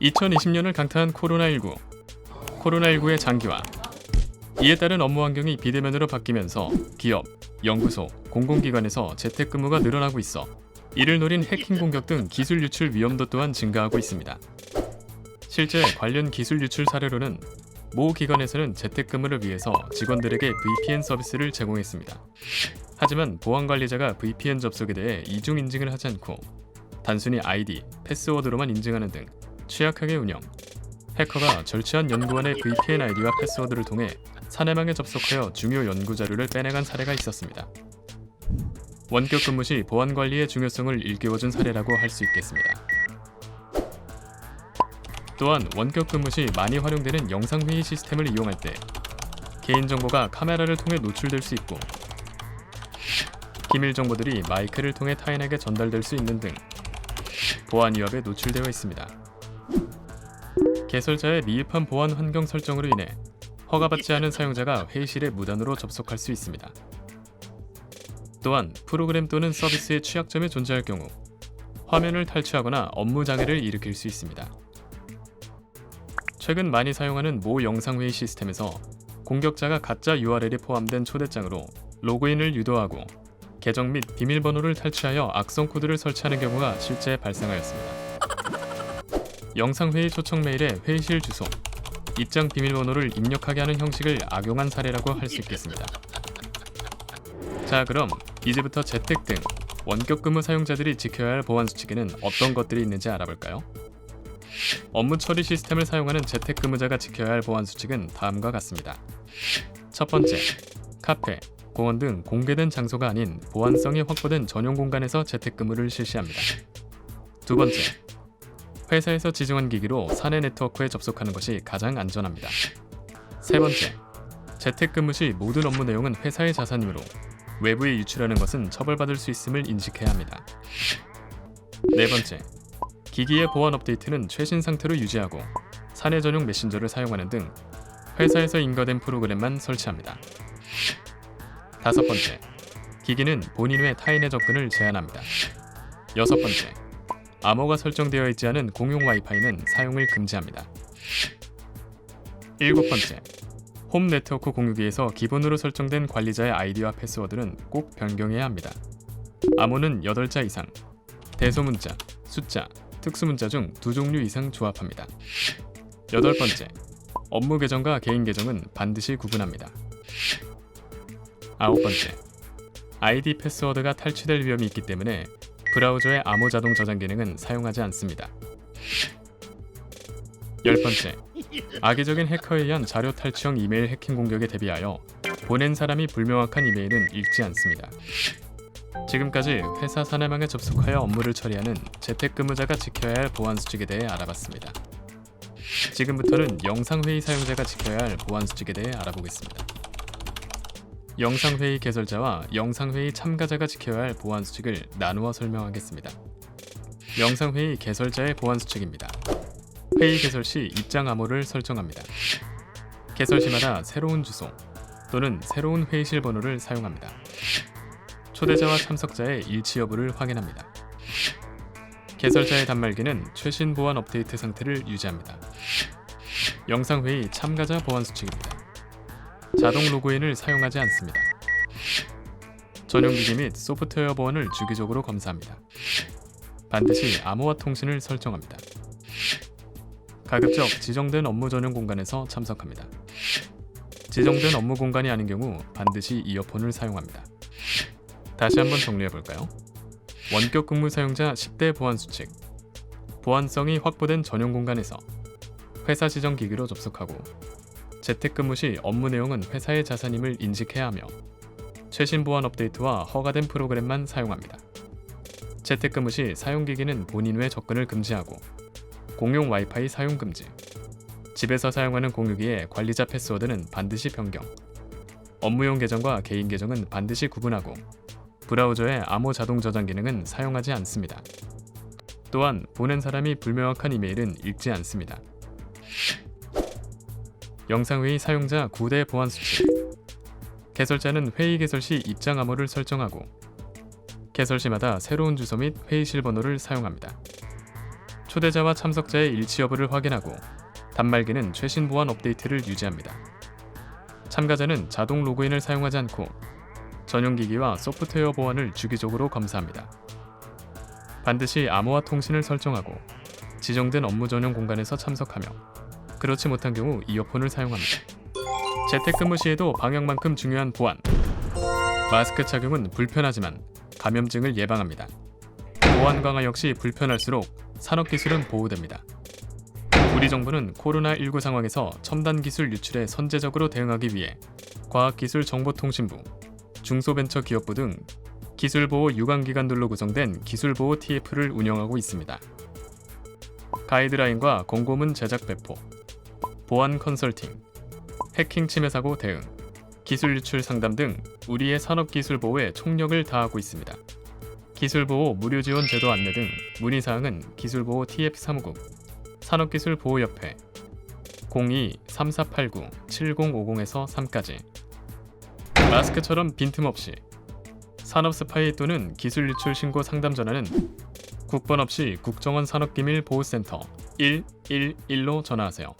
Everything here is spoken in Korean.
2020년을 강타한 코로나19. 코로나19의 장기화. 이에 따른 업무 환경이 비대면으로 바뀌면서 기업, 연구소, 공공기관에서 재택근무가 늘어나고 있어 이를 노린 해킹 공격 등 기술 유출 위험도 또한 증가하고 있습니다. 실제 관련 기술 유출 사례로는 모 기관에서는 재택근무를 위해서 직원들에게 VPN 서비스를 제공했습니다. 하지만 보안관리자가 VPN 접속에 대해 이중 인증을 하지 않고 단순히 아이디, 패스워드로만 인증하는 등 취약하게 운영. 해커가 절취한 연구원의 VPN 아이디와 패스워드를 통해 사내망에 접속하여 중요 연구 자료를 빼내간 사례가 있었습니다. 원격 근무 시 보안 관리의 중요성을 일깨워준 사례라고 할 수 있겠습니다. 또한 원격 근무 시 많이 활용되는 영상회의 시스템을 이용할 때 개인정보가 카메라를 통해 노출될 수 있고 기밀 정보들이 마이크를 통해 타인에게 전달될 수 있는 등 보안 위협에 노출되어 있습니다. 개설자의 미흡한 보안 환경 설정으로 인해 허가받지 않은 사용자가 회의실에 무단으로 접속할 수 있습니다. 또한 프로그램 또는 서비스의 취약점이 존재할 경우 화면을 탈취하거나 업무 장애를 일으킬 수 있습니다. 최근 많이 사용하는 모 영상회의 시스템에서 공격자가 가짜 URL이 포함된 초대장으로 로그인을 유도하고 계정 및 비밀번호를 탈취하여 악성 코드를 설치하는 경우가 실제 발생하였습니다. 영상회의 초청 메일에 회의실 주소, 입장 비밀번호를 입력하게 하는 형식을 악용한 사례라고 할 수 있겠습니다. 자, 그럼 이제부터 재택 등 원격 근무 사용자들이 지켜야 할 보안 수칙에는 어떤 것들이 있는지 알아볼까요? 업무 처리 시스템을 사용하는 재택 근무자가 지켜야 할 보안 수칙은 다음과 같습니다. 첫 번째, 카페, 공원 등 공개된 장소가 아닌 보안성이 확보된 전용 공간에서 재택근무를 실시합니다. 두 번째, 회사에서 지정한 기기로 사내 네트워크에 접속하는 것이 가장 안전합니다. 세 번째, 재택근무 시 모든 업무 내용은 회사의 자산이므로 외부에 유출하는 것은 처벌받을 수 있음을 인식해야 합니다. 네 번째, 기기의 보안 업데이트는 최신 상태로 유지하고 사내 전용 메신저를 사용하는 등 회사에서 인가된 프로그램만 설치합니다. 다섯 번째, 기기는 본인 외 타인의 접근을 제한합니다. 여섯 번째, 암호가 설정되어 있지 않은 공용 와이파이는 사용을 금지합니다. 일곱 번째, 홈 네트워크 공유기에서 기본으로 설정된 관리자의 아이디와 패스워드는 꼭 변경해야 합니다. 암호는 8자 이상, 대소문자, 숫자, 특수문자 중 2종류 이상 조합합니다. 여덟 번째, 업무 계정과 개인 계정은 반드시 구분합니다. 아홉 번째, 아이디 패스워드가 탈취될 위험이 있기 때문에 브라우저의 암호 자동 저장 기능은 사용하지 않습니다. 열 번째, 악의적인 해커에 의한 자료 탈취형 이메일 해킹 공격에 대비하여 보낸 사람이 불명확한 이메일은 읽지 않습니다. 지금까지 회사 사내망에 접속하여 업무를 처리하는 재택근무자가 지켜야 할 보안 수칙에 대해 알아봤습니다. 지금부터는 영상회의 사용자가 지켜야 할 보안 수칙에 대해 알아보겠습니다. 영상회의 개설자와 영상회의 참가자가 지켜야 할 보안 수칙을 나누어 설명하겠습니다. 영상회의 개설자의 보안 수칙입니다. 회의 개설 시 입장 암호를 설정합니다. 개설 시마다 새로운 주소 또는 새로운 회의실 번호를 사용합니다. 초대자와 참석자의 일치 여부를 확인합니다. 개설자의 단말기는 최신 보안 업데이트 상태를 유지합니다. 영상회의 참가자 보안 수칙입니다. 자동 로그인을 사용하지 않습니다. 전용기기 및 소프트웨어 보안을 주기적으로 검사합니다. 반드시 암호화 통신을 설정합니다. 가급적 지정된 업무 전용 공간에서 참석합니다. 지정된 업무 공간이 아닌 경우 반드시 이어폰을 사용합니다. 다시 한번 정리해볼까요? 원격 근무 사용자 10대 보안 수칙. 보안성이 확보된 전용 공간에서 회사 지정 기기로 접속하고 재택근무 시 업무 내용은 회사의 자산임을 인식해야 하며 최신 보안 업데이트와 허가된 프로그램만 사용합니다. 재택근무 시 사용기기는 본인 외 접근을 금지하고 공용 와이파이 사용 금지. 집에서 사용하는 공유기의 관리자 패스워드는 반드시 변경. 업무용 계정과 개인 계정은 반드시 구분하고 브라우저의 암호 자동 저장 기능은 사용하지 않습니다. 또한 보낸 사람이 불명확한 이메일은 읽지 않습니다. 영상회의 사용자 9대 보안 수칙. 개설자는 회의 개설 시 입장 암호를 설정하고 개설 시마다 새로운 주소 및 회의실 번호를 사용합니다. 초대자와 참석자의 일치 여부를 확인하고 단말기는 최신 보안 업데이트를 유지합니다. 참가자는 자동 로그인을 사용하지 않고 전용 기기와 소프트웨어 보안을 주기적으로 검사합니다. 반드시 암호화 통신을 설정하고 지정된 업무 전용 공간에서 참석하며 그렇지 못한 경우 이어폰을 사용합니다. 재택근무 시에도 방역만큼 중요한 보안. 마스크 착용은 불편하지만 감염증을 예방합니다. 보안 강화 역시 불편할수록 산업기술은 보호됩니다. 우리 정부는 코로나19 상황에서 첨단 기술 유출에 선제적으로 대응하기 위해 과학기술정보통신부, 중소벤처기업부 등 기술보호 유관기관들로 구성된 기술보호 TF를 운영하고 있습니다. 가이드라인과 공고문 제작 배포, 보안 컨설팅, 해킹 침해 사고 대응, 기술 유출 상담 등 우리의 산업기술 보호에 총력을 다하고 있습니다. 기술보호 무료 지원 제도 안내 등 문의사항은 기술보호 TF 사무국, 산업기술보호협회 02-3489-7050에서 3까지. 마스크처럼 빈틈없이 산업 스파이 또는 기술 유출 신고 상담 전화는 국번 없이 국정원 산업기밀보호센터 111로 전화하세요.